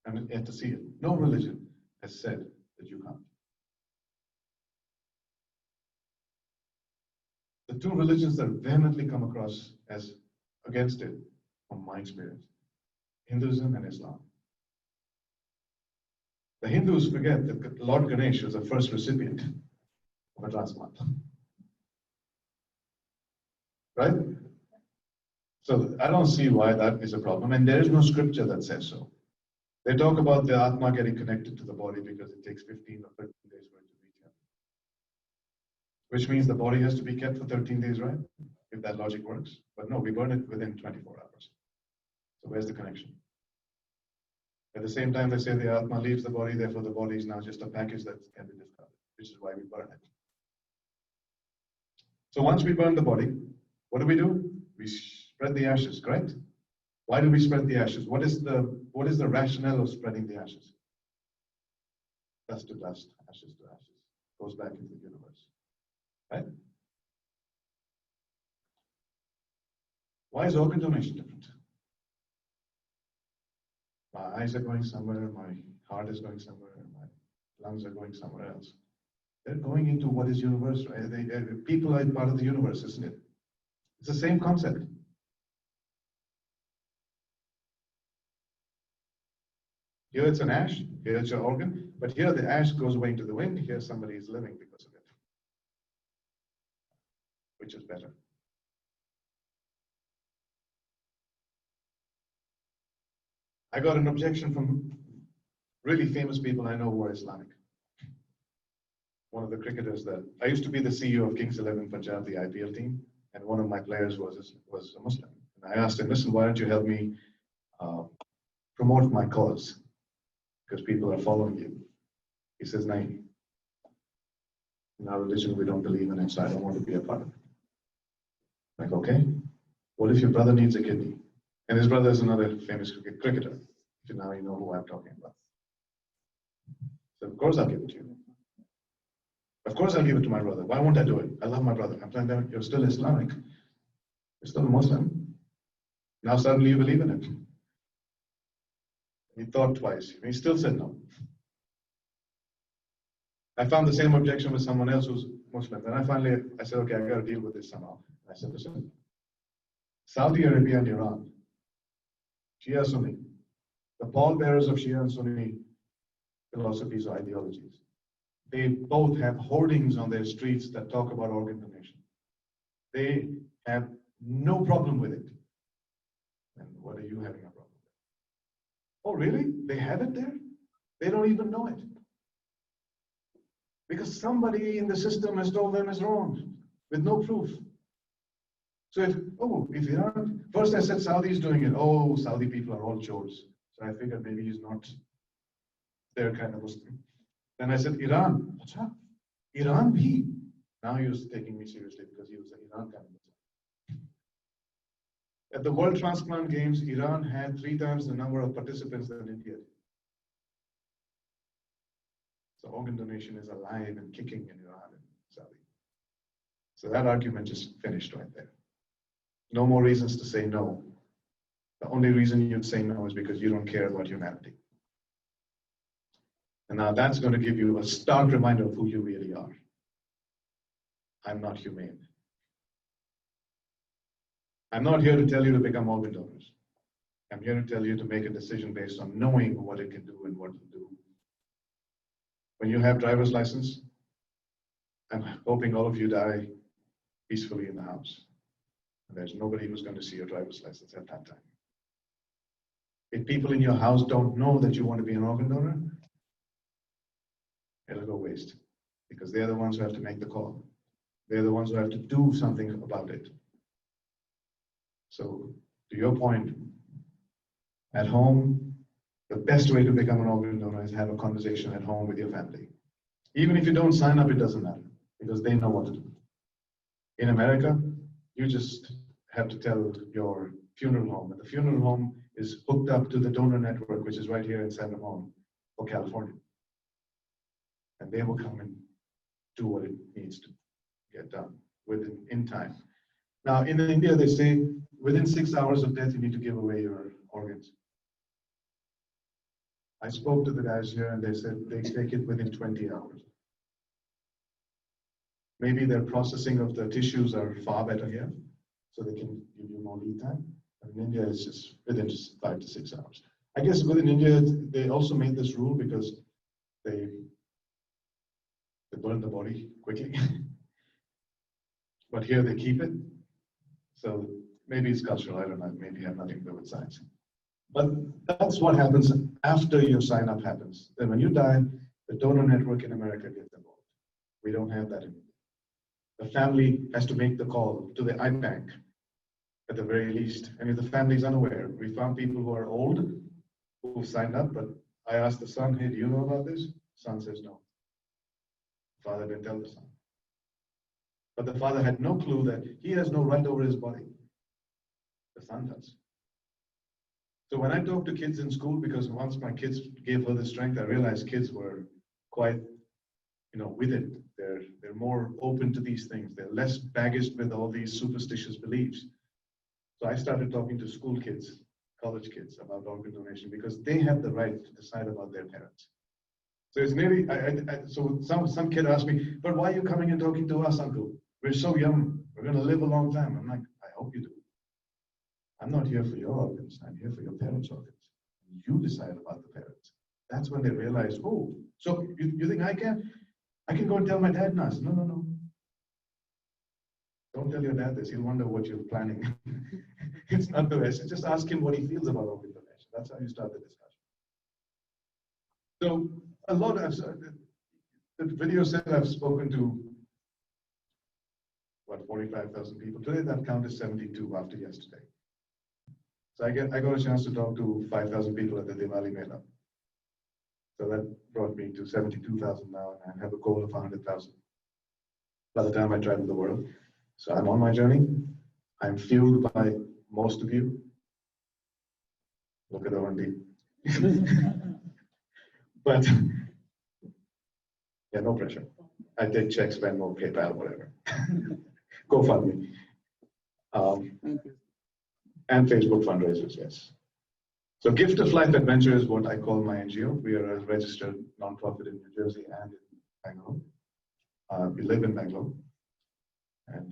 and to see it, no religion has said that you can't. The two religions that vehemently come across as against it, from my experience, Hinduism and Islam. The Hindus forget that Lord Ganesh was the first recipient of a transplant. Right? So I don't see why that is a problem, and there is no scripture that says so. They talk about the Atma getting connected to the body because it takes 15 or 13 days for it to reach heaven. Which means the body has to be kept for 13 days, right? If that logic works. But no, we burn it within 24 hours. So where's the connection? At the same time, they say the Atma leaves the body, therefore the body is now just a package that can be discarded, which is why we burn it. So once we burn the body, what do? We spread the ashes, correct? Why do we spread the ashes? What is the rationale of spreading the ashes? Dust to dust, ashes to ashes. Goes back into the universe, right? Why is organ donation different? My eyes are going somewhere, my heart is going somewhere, my lungs are going somewhere else. They're going into what is universal. People are part of the universe, isn't it? It's the same concept. Here it's an ash, here it's your organ, but here the ash goes away into the wind, here somebody is living because of it. Which is better? I got an objection from really famous people I know who are Islamic. One of the cricketers that I used to be the CEO of Kings 11 Punjab, the IPL team, and one of my players was a Muslim. And I asked him, listen, why don't you help me promote my cause? Because people are following you. He says, no, in our religion, we don't believe in it, so I don't want to be a part of it. I'm like, okay, what if your brother needs a kidney? And his brother is another famous cricketer. So now you know who I'm talking about. So of course I'll give it to you. Of course I'll give it to my brother. Why won't I do it? I love my brother. I'm telling them, you're still Islamic. You're still a Muslim. Now suddenly you believe in it. He thought twice. He still said no. I found the same objection with someone else who's Muslim. Then I said, okay, I got to deal with this somehow. I said, listen, Saudi Arabia and Iran, Shia Sunni, the pallbearers of Shia and Sunni philosophies or ideologies, they both have hoardings on their streets that talk about organ donation. They have no problem with it. And what are you having a problem with? Oh, really? They have it there? They don't even know it. Because somebody in the system has told them it's wrong with no proof. So if Iran, first I said Saudi is doing it. Oh, Saudi people are all chores. So I figured maybe he's not their kind of Muslim. Then I said, Iran, what's up? Iran bhi. Now he was taking me seriously because he was an Iran kind of Muslim. At the World Transplant Games, Iran had 3 times the number of participants than India did. So organ donation is alive and kicking in Iran and Saudi. So that argument just finished right there. No more reasons to say no. The only reason you'd say no is because you don't care about humanity. And now that's going to give you a stark reminder of who you really are. I'm not humane. I'm not here to tell you to become organ donors. I'm here to tell you to make a decision based on knowing what it can do and what it will do. When you have driver's license, I'm hoping all of you die peacefully in the house. And there's nobody who's going to see your driver's license at that time. If people in your house don't know that you want to be an organ donor, it'll go waste. Because they're the ones who have to make the call. They're the ones who have to do something about it. So, to your point, at home, the best way to become an organ donor is have a conversation at home with your family. Even if you don't sign up, it doesn't matter, because they know what to do. In America, you just have to tell your funeral home, and the funeral home is hooked up to the donor network, which is right here in San Ramon for California. And they will come and do what it needs to get done in time. Now, in India, they say within 6 hours of death, you need to give away your organs. I spoke to the guys here and they said they take it within 20 hours. Maybe their processing of the tissues are far better here, so they can give you more lead time. And in India, it's just within 5 to 6 hours. I guess within India, they also made this rule because they burn the body quickly. But here they keep it. So maybe it's cultural, I don't know, maybe have nothing to do with science. But that's what happens after your sign up happens. Then when you die, the donor network in America gets involved. We don't have that in India. The family has to make the call to the IBank at the very least. And if the family is unaware, we found people who are old, who signed up, but I asked the son, hey, do you know about this? Son says no. Father didn't tell the son. But the father had no clue that he has no right over his body. The son does. So when I talk to kids in school, because once my kids gave her the strength, I realized kids were quite, with it. They're more open to these things. They're less baggaged with all these superstitious beliefs. So I started talking to school kids, college kids about organ donation because they have the right to decide about their parents. So it's nearly, so some kid asked me, but why are you coming and talking to us, uncle? We're so young. We're going to live a long time. I'm like, I hope you do. I'm not here for your organs. I'm here for your parents' organs. You decide about the parents. That's when they realize, oh, so you think I can go and tell my dad now? No. Don't tell your dad this. He'll wonder what you're planning. It's not the best. Just ask him what he feels about organ donation. That's how you start the discussion. So a lot of the video said I've spoken to 45,000 people. Today that count is 72 after yesterday. So I got a chance to talk to 5,000 people at the Diwali Mela. So that brought me to 72,000 now, and I have a goal of 100,000 by the time I travel the world. So I'm on my journey. I'm fueled by most of you. Look at the one. But yeah, no pressure. I take checks, Venmo, PayPal, whatever. Go fund me. And Facebook fundraisers, yes. So Gift of Life Adventure is what I call my NGO. We are a registered nonprofit in New Jersey and in Bangalore. We live in Bangalore. And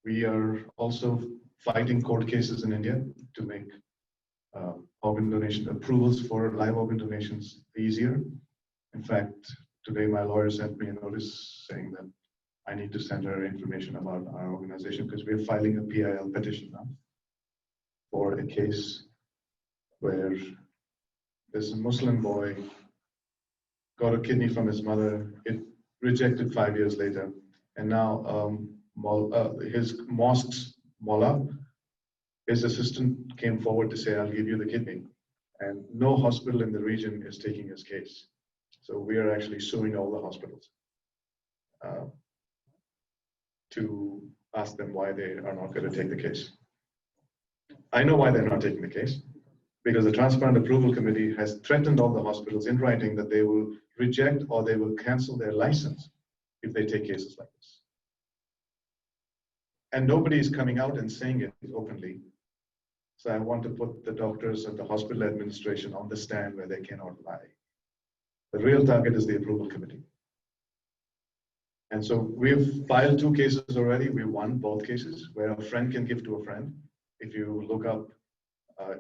we are also fighting court cases in India to make organ donation approvals for live organ donations easier. In fact, today my lawyer sent me a notice saying that I need to send her information about our organization because we're filing a PIL petition now for a case where this Muslim boy got a kidney from his mother. It rejected 5 years later. And now his mosque's mullah, his assistant came forward to say, I'll give you the kidney. And no hospital in the region is taking his case. So we are actually suing all the hospitals to ask them why they are not going to take the case. I know why they're not taking the case, because the Transplant Approval Committee has threatened all the hospitals in writing that they will reject or they will cancel their license if they take cases like this. And nobody is coming out and saying it openly. So I want to put the doctors and the hospital administration on the stand where they cannot lie. The real target is the approval committee. And so we've filed 2 cases already. We won both cases where a friend can give to a friend. If you look up,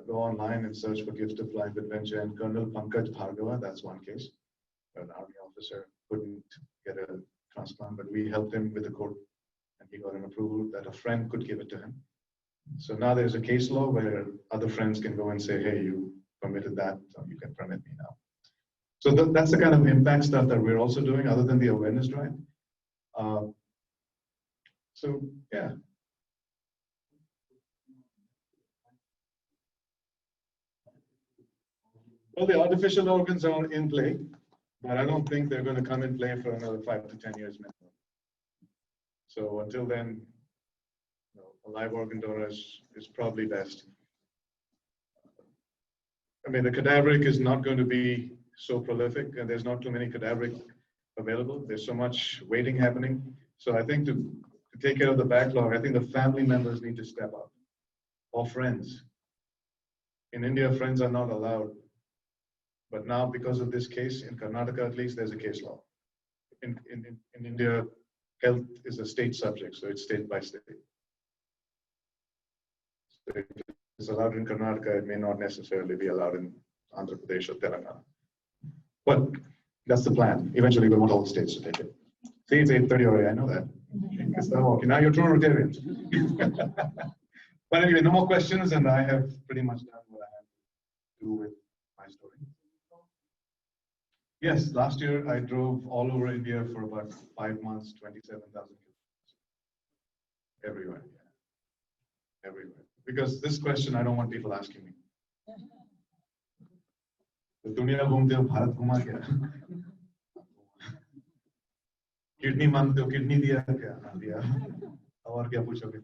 go online and search for Gift of Life Adventure and Colonel Pankaj Bhargava, that's one case. An army officer couldn't get a transplant, but we helped him with the court and he got an approval that a friend could give it to him. So now there's a case law where other friends can go and say, hey, you permitted that, so you can permit me now. So that's the kind of impact stuff that we're also doing other than the awareness drive. So yeah. Well, the artificial organs are in play, but I don't think they're going to come in play for another 5 to 10 years minimum. So until then, a live organ donor is probably best. I mean, the cadaveric is not going to be so prolific, and there's not too many cadaveric available. There's so much waiting happening. So I think to take care of the backlog, I think the family members need to step up, or friends. In India, friends are not allowed. But now, because of this case, in Karnataka at least, there's a case law. In India, health is a state subject, so it's state by state. So it's allowed in Karnataka, it may not necessarily be allowed in Andhra Pradesh or Telangana. But that's the plan. Eventually, we want all the states to take it. See, it's 8:30 already, I know that. It's not walking. Now you're true Rotarians. But anyway, no more questions, and I have pretty much done what I have to do with my story. Yes, last year I drove all over India for about 5 months, 27,000 kilometers. Everywhere, yeah. Everywhere. Because this question I don't want people asking me. तो दुनिया घूमते हो भारत घुमा क्या? Kidney मांगते हो kidney दिया क्या? हाँ दिया। और क्या पूछोगे?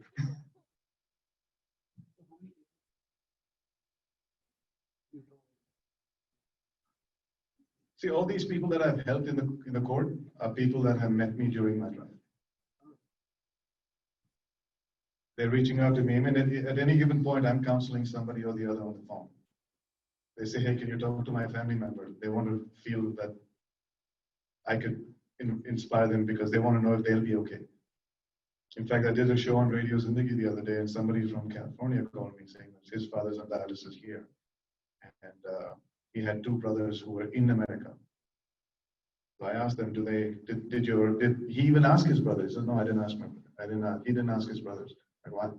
See, all these people that I've helped in the court are people that have met me during my trial. They're reaching out to me. I mean, at any given point, I'm counseling somebody or the other on the phone. They say, hey, can you talk to my family member? They want to feel that I could inspire them because they want to know if they'll be okay. In fact, I did a show on Radio Zindagi the other day, and somebody from California called me saying that his father's on dialysis here. And he had two brothers who were in America. So I asked them, did he even ask his brothers? He said, no, I didn't ask my brother. He didn't ask his brothers. Like, what?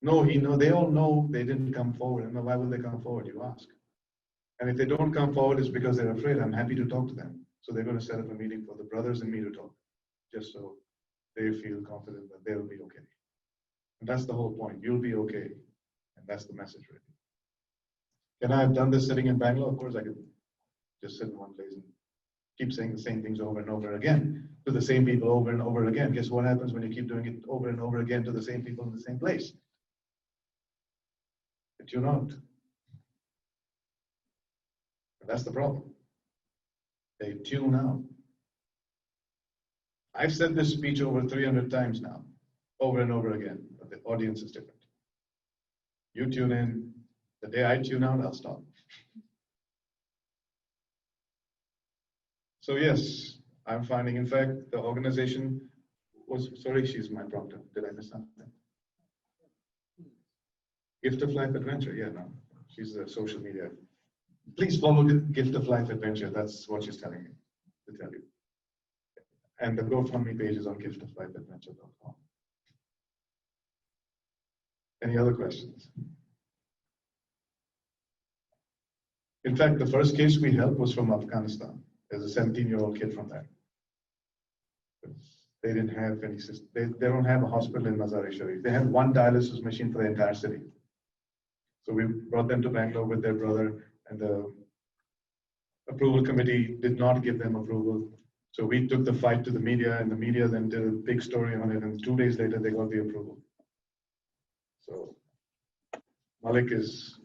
No, they all know they didn't come forward. And why will they come forward? You ask. And if they don't come forward, it's because they're afraid. I'm happy to talk to them. So they're going to set up a meeting for the brothers and me to talk, just so they feel confident that they'll be okay. And that's the whole point. You'll be okay. And that's the message, really. Can I have done this sitting in Bangalore? Of course, I could just sit in one place and keep saying the same things over and over again to the same people over and over again. Guess what happens when you keep doing it over and over again to the same people in the same place? They tune out. That's the problem. They tune out. I've said this speech over 300 times now, over and over again, but the audience is different. You tune in. The day I tune out, I'll stop. So yes, I'm finding, in fact, the organization was, sorry, she's my prompter. Did I miss something? Gift of Life Adventure, yeah, no, she's the social media. Please follow Gift of Life Adventure. That's what she's telling me to tell you. And the GoFundMe page is on giftoiflifeadventure.com. Any other questions? In fact, the first case we helped was from Afghanistan. There's a 17-year-old kid from there. They didn't have any system. They don't have a hospital in Mazar-e-Sharif. They had one dialysis machine for the entire city. So we brought them to Bangalore with their brother, and the approval committee did not give them approval. So we took the fight to the media, and the media then did a big story on it, and 2 days later they got the approval. So Malik is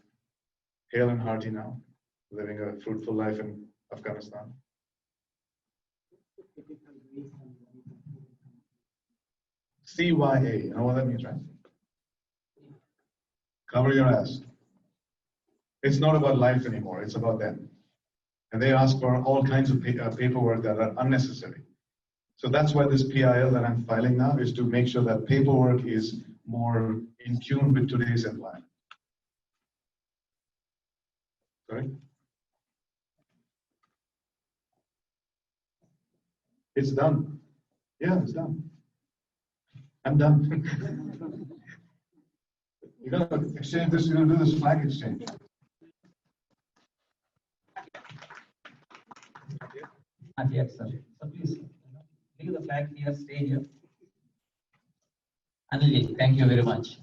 hale and hearty now, living a fruitful life in Afghanistan. CYA, you know what that means, right? Cover your ass. It's not about life anymore, it's about them. And they ask for all kinds of paperwork that are unnecessary. So that's why this PIL that I'm filing now is to make sure that paperwork is more in tune with today's environment. Sorry? It's done. Yeah, it's done. I'm done. You're going to exchange this, you're going to do this flag exchange. Not yet, sir. So please leave the flag here, stay here. Anil, thank you very much.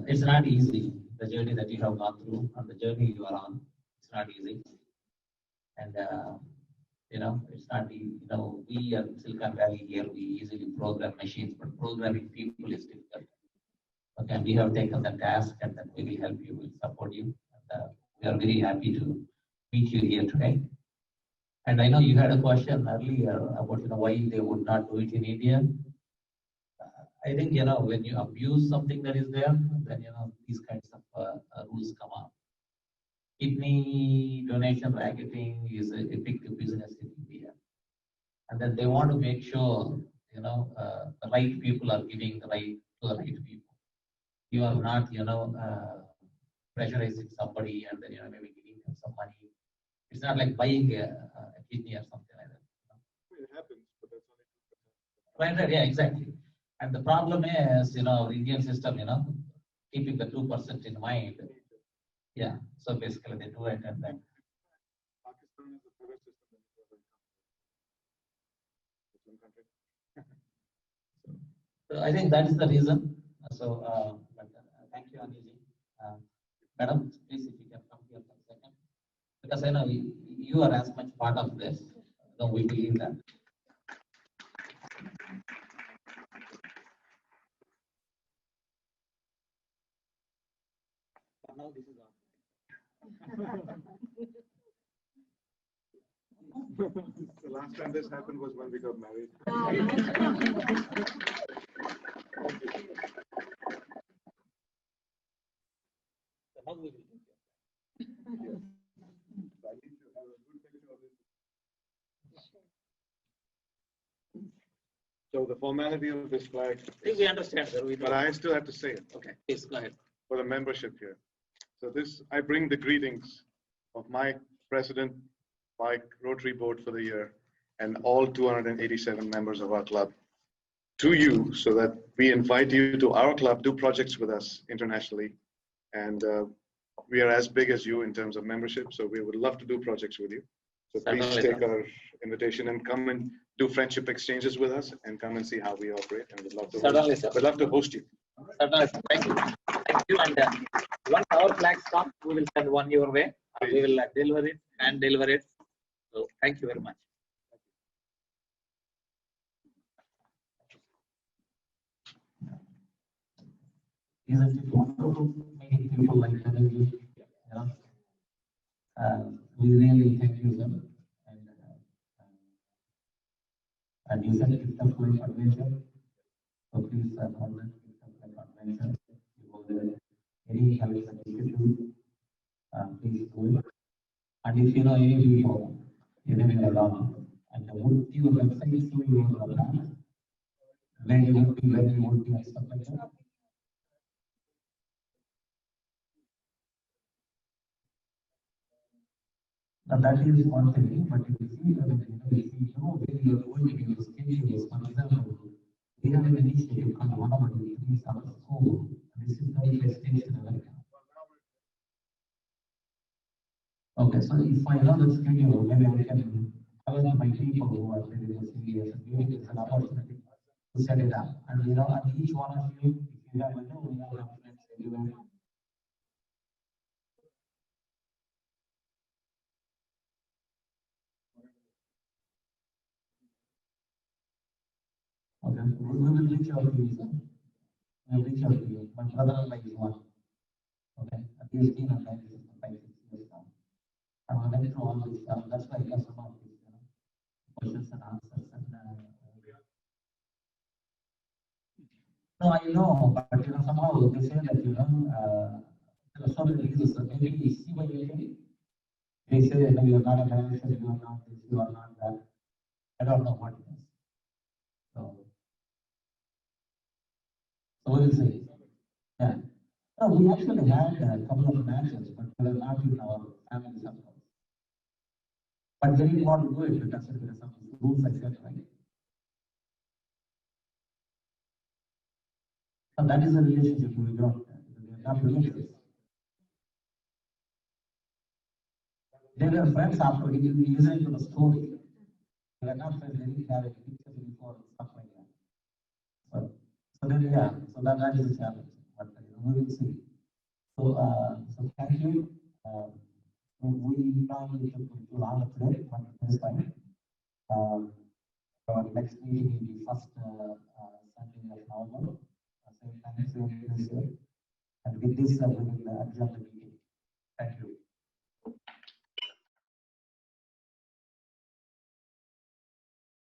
It's not easy, the journey that you have gone through and the journey you are on. It's not easy. And, it's not easy. We at Silicon Valley here, we easily program machines, but programming people is difficult. Okay, and we have taken the task and then we will help you, we'll support you. And, we are very happy to meet you here today. And I know you had a question earlier about why they would not do it in India. I think when you abuse something that is there, then these kinds of rules come up. Kidney donation racketing is a big business in India, and then they want to make sure the right people are giving the right to the right people. You are not pressurizing somebody and then maybe giving them some money. It's not like buying a kidney or something like that. It happens, but that's only Right, yeah, exactly. And the problem is, the Indian system, keeping the 2% in mind. Yeah, so basically they do it and then. Pakistan is a better system than country. So I think that is the reason. So, thank you, Anil. Madam, please, if you can come here for a second. Because I know you are as much part of this. No, we believe that. Now this is The last time this happened was when we got married. How we will do it. I need to have a good picture of this. So the formality of this flag, We understand, sir. but I still have to say it Okay, please go ahead. for the membership here. So this, I bring the greetings of my president, my Rotary board for the year, and all 287 members of our club to you, so that we invite you to our club, do projects with us internationally. And we are as big as you in terms of membership, so we would love to do projects with you. So please Certainly, take our invitation and come and do friendship exchanges with us and come and see how we operate. And we'd love to Certainly, host, sir. we'd love to host you. Certainly, sir. Thank you. Thank you. And once our flags come, we will send one your way. We will deliver it and deliver it. So thank you very much. Isn't it wonderful meeting people like you? We really thank you, sir. And you said it's a full adventure. So please contact adventure. Any help that you can do, please do it. And if you know any people, you can along. And would your website show you the plan? When you would be, and stuff like that. Now that is one thing, but if you see that if you know where you are going to your schedules, for example, we have an initiative called 103 Summer School. This is very based in America. Okay, so if I know the schedule, maybe I can tell my people who are really serious and maybe it's an opportunity to set it up. And and each one of you, if you have a know, we have friends everywhere. Okay, we will reach out to you, sir. We will reach out to you. My brother-in-law is one. Okay, he has been on that for 5-6 years now. And I went through all this stuff. That's why I got some of these questions and answers. And no, I know, but somehow they say that there are so many reasons. Maybe CYA, they say that you are not a manager, you are not this, you are not that. I don't know what it is. So what is it? Yeah. No, we actually had a couple of matches, but they were not in our family circle. But they didn't want to do it because there are some rules, etc. Right? And that is the relationship we got. They are not relatives. They were friends after listening to the story. They were not friends, they didn't have any pictures before, stuff like that. So then, yeah, so that is a challenge. But we will see. So thank you. We probably took too long today, but this time. Our next meeting will be first Sunday of November. Same time, same this year. And with this, we will adjourn the meeting.